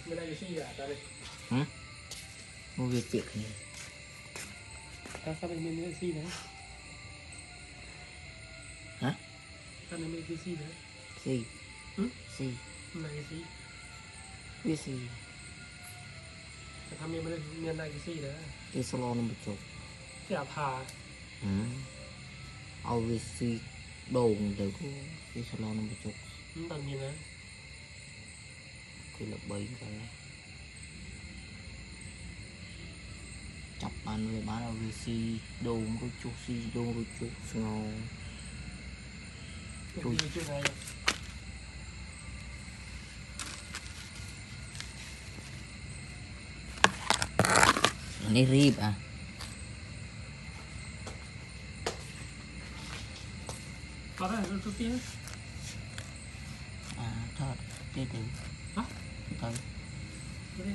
bên đây cái gì à ta đây mua việc việc này ta sao bên cái gì đấy hả ta bên cái gì đấy gì gì này cái gì cái gìทำmiền này cái gì đấy cái salon một chút chả thàเอาวิซีโด่งเดี๋ยวก็ที่สลอนมันจุก tận miền đấy คือระเบิดกันเลยจับมันเลยบ้านเอาวิซีโด่งก็จุกซีโด่งก็จุกสงอ จุกจุกไงอันนี้รีบอ่ะcó đấy chút tí nữa thôi đi từ hả thôi đi